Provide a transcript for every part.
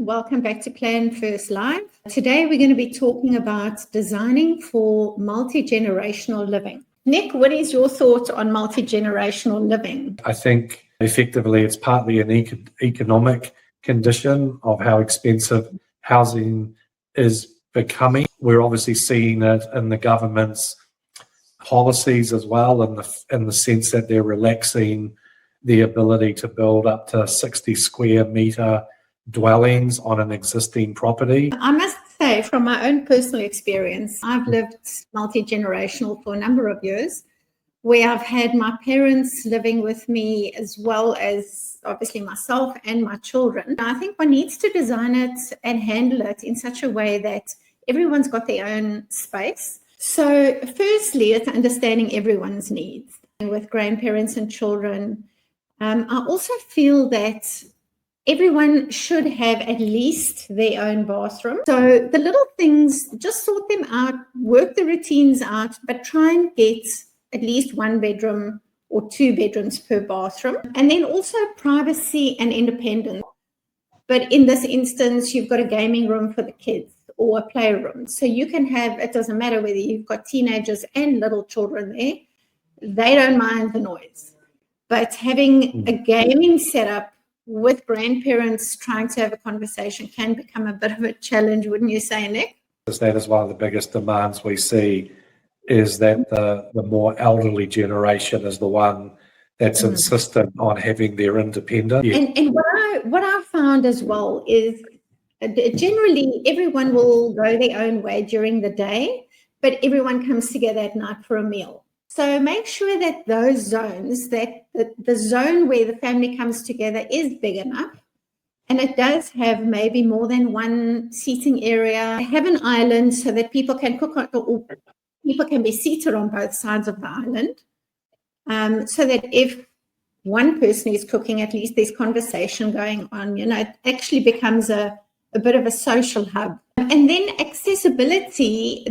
Welcome back to PlanFirst Live. Today we're going to be talking about designing for multi-generational living. Nick, what is your thought on multi-generational living? I think effectively it's partly an economic condition of how expensive housing is becoming. We're obviously seeing it in the government's policies as well, in the sense that they're relaxing the ability to build up to 60 square metre dwellings on an existing property. I must say, from my own personal experience, I've lived multi-generational for a number of years, where I've had my parents living with me as well as obviously myself and my children. I think one needs to design it and handle it in such a way that everyone's got their own space. So firstly, it's understanding everyone's needs. With grandparents and children, I also feel that everyone should have at least their own bathroom. So the little things, just sort them out, work the routines out, but try and get at least one bedroom or two bedrooms per bathroom. And then also privacy and independence. But in this instance, you've got a gaming room for the kids or a playroom. So you can have, it doesn't matter whether you've got teenagers and little children there, they don't mind the noise. But having a gaming setup with grandparents trying to have a conversation can become a bit of a challenge, wouldn't you say, Nick? That is one of the biggest demands we see, is that the more elderly generation is the one that's insistent on having their independence. Yeah. And what I found as well is generally everyone will go their own way during the day, but everyone comes together at night for a meal. So make sure that those zones, that the zone where the family comes together is big enough, and it does have maybe more than one seating area. Have an island so that people can cook on, or people can be seated on both sides of the island, so that if one person is cooking, at least there's conversation going on. It actually becomes a bit of a social hub. And then accessibility,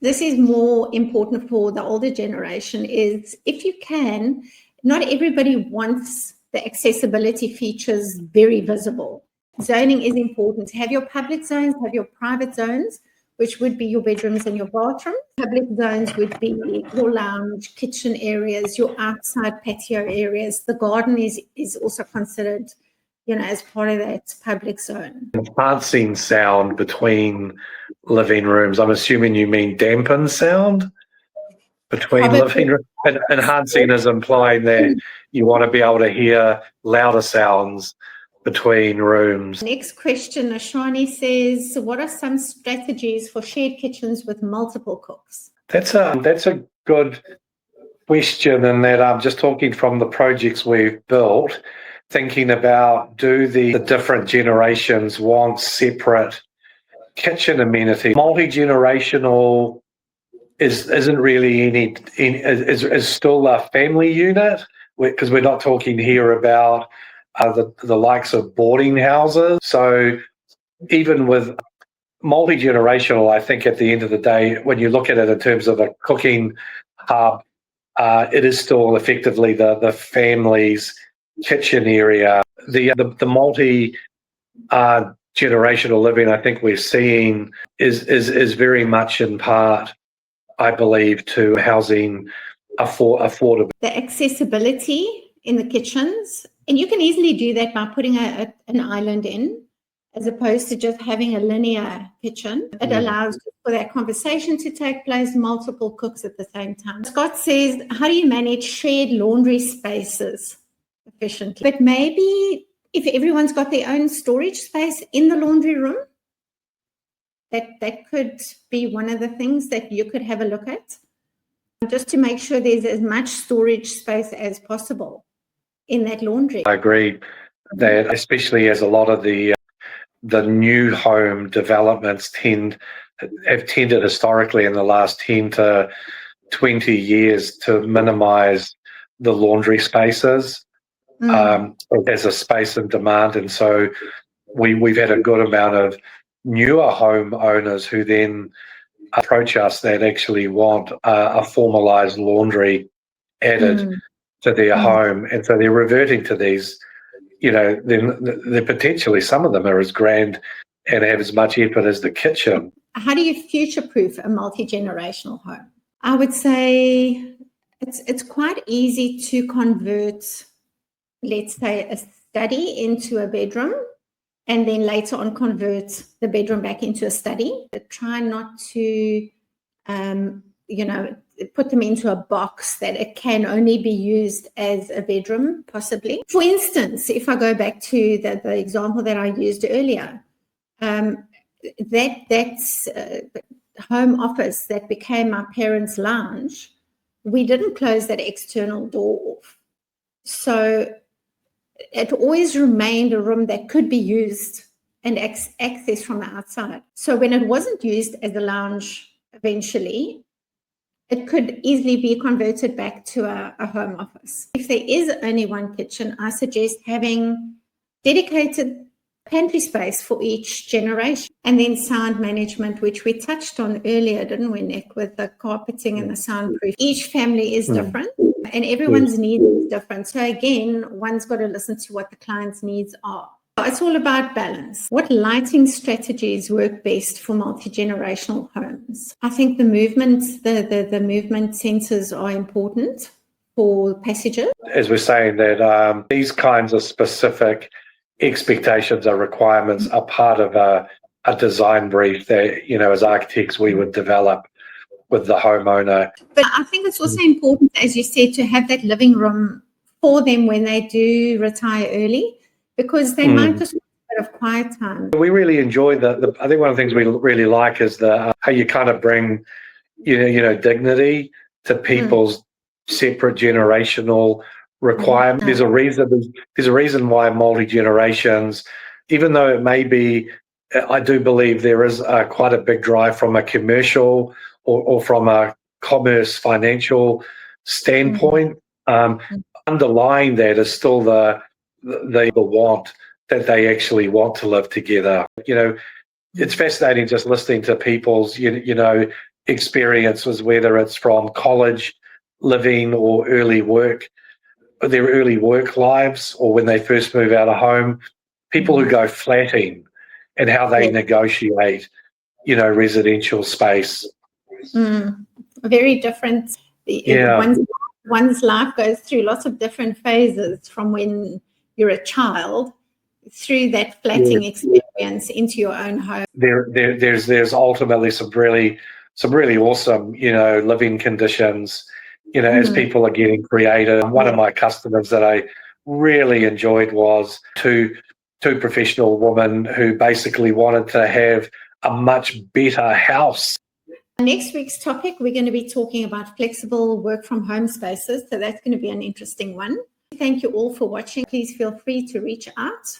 this is more important for the older generation, is if you can, not everybody wants the accessibility features very visible. Zoning is important. Have your public zones, have your private zones, which would be your bedrooms and your bathrooms. Public zones would be your lounge, kitchen areas, your outside patio areas. The garden is also considered, as part of that public zone. Enhancing sound between living rooms. I'm assuming you mean dampened sound between living rooms. And enhancing is implying that you want to be able to hear louder sounds between rooms. Next question, Ashani says, what are some strategies for shared kitchens with multiple cooks? That's a good question, in that I'm just talking from the projects we've built, thinking about, do the different generations want separate kitchen amenities? Multi-generational isn't really is still a family unit, because we're not talking here about the likes of boarding houses. So even with multi-generational, I think at the end of the day, when you look at it in terms of a cooking hub, it is still effectively the family's kitchen area. The multi generational living, I think we're seeing is very much in part, I believe, to housing affordable. The accessibility in the kitchens, and you can easily do that by putting an island in, as opposed to just having a linear kitchen. It allows for that conversation to take place, multiple cooks at the same time. Scott says, how do you manage shared laundry spaces efficiently? But maybe if everyone's got their own storage space in the laundry room, that could be one of the things that you could have a look at, just to make sure there's as much storage space as possible in that laundry. I agree that, especially as a lot of the new home developments have tended historically in the last 10 to 20 years to minimise the laundry spaces as a space in demand. And so we've had a good amount of newer home owners who then approach us that actually want a formalised laundry added to their home. And so they're reverting to these then potentially some of them are as grand and have as much effort as the kitchen. How do you future-proof a multi-generational home? I would say it's quite easy to convert, let's say, a study into a bedroom, and then later on convert the bedroom back into a study. But try not to, put them into a box that it can only be used as a bedroom, possibly. For instance, if I go back to the example that I used earlier, that's home office that became our parents' lounge, we didn't close that external door off. So it always remained a room that could be used and accessed from the outside. So when it wasn't used as a lounge eventually, it could easily be converted back to a home office. If there is only one kitchen, I suggest having dedicated pantry space for each generation, and then sound management, which we touched on earlier, didn't we, Nick, with the carpeting and the soundproof. Each family is different and everyone's needs is different. So again, one's got to listen to what the client's needs are. It's all about balance. What lighting strategies work best for multi-generational homes? I think the movement sensors are important for passages. As we're saying that these kinds of specific expectations or requirements are part of a design brief that, as architects, we would develop with the homeowner. But I think it's also important, as you said, to have that living room for them when they do retire early, because they might just want a bit of quiet time. We really enjoy I think one of the things we really like is how you kind of bring, dignity to people's separate generational requirements. There's a reason why multi-generations, even though it may be, I do believe there is quite a big drive from a commercial or from a commerce financial standpoint. Underlying that is still the want that they actually want to live together. It's fascinating just listening to people's, experiences, whether it's from college living or their early work lives, or when they first move out of home, people who go flatting and how they negotiate, residential space. Very different. One's life goes through lots of different phases, from when you're a child through that flatting experience into your own home. There's ultimately some really awesome, living conditions, as people are getting creative. One of my customers that I really enjoyed was two professional women who basically wanted to have a much better house. Next week's topic, we're going to be talking about flexible work from home spaces. So that's going to be an interesting one. Thank you all for watching. Please feel free to reach out.